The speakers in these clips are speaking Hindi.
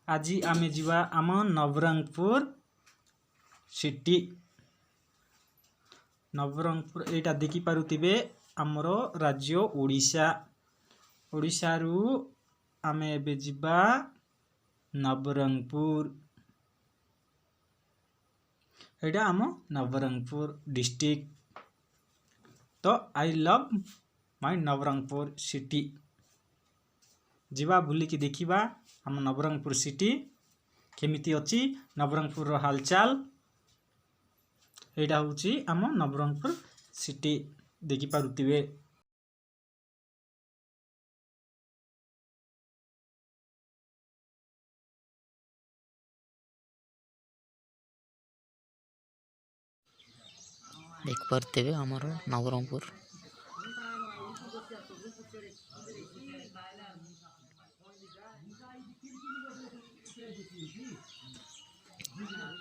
आज आमे जीवा आम नवरंगपुर सिटी। नवरंगपुर एटा देखि पारुतिबे आमर राज्य ओडिशा। ओडिशा रु आमे एबे जीवा नवरंगपुर। एटा आम नवरंगपुर डिस्ट्रिक्ट। तो I love my Nabarangpur city. जीवा बुली की देखिबा आम नवरंगपुर सिटी केमिति अछि, नवरंगपुर रो हालचाल। एटा होची आम नवरंगपुर सिटी देखि पारुतिबे। देख पारते आमर नवरंगपुर।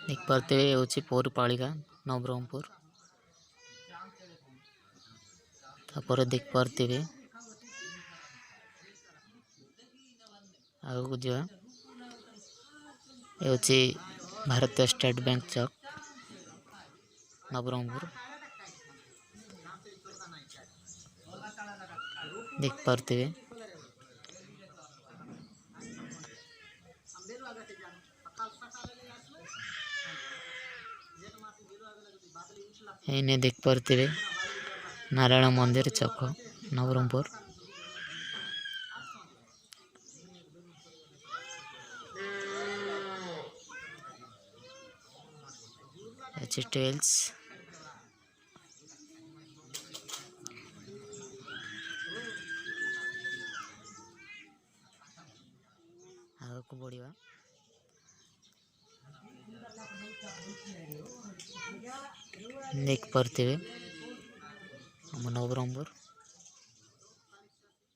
देख पारते होची पौरपालिका नवरंगपुर। तापर देख पारते आगो जो होची भारतीय स्टेट बैंक चौक नवरंगपुर। देख पारते इन्हें देख पारते नारायण मंदिर चौक नवरंगपुर। टेल्स आगको बढ़िया देख पारते हम नवरंगपुर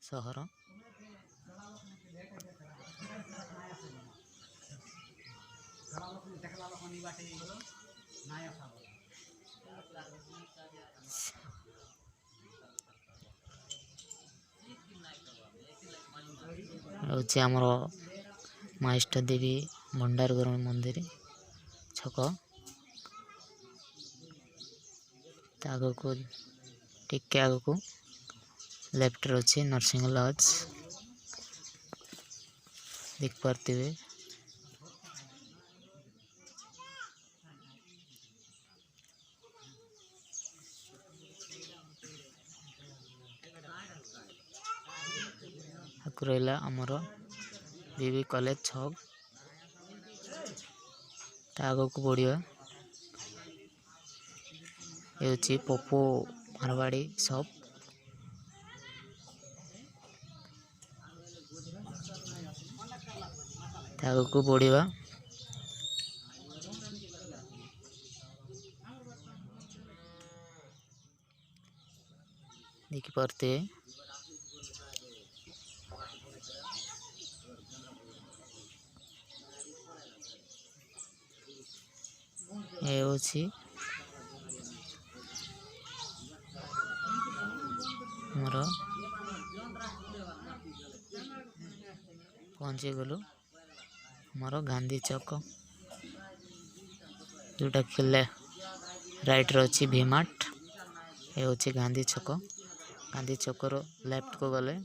सहर। होची आमर माँ इष्ट देवी भंडारगर मंदिर छक। आग को टिके आग को लेफ्ट अच्छे नर्सिंग लॉज देख पारते रहा आमर बीबी कॉलेज छक। आग को बढ़िया ये पोपो मारवाड़ी शॉप। आग को बढ़िया देख पारते ये होची मोर पहुँची गलु मोर गांधी चौक जोटा खेले राइट रे अच्छी भीमार्ट। ये होची गांधी चौक। गांधी चौक रो लेफ्ट को गले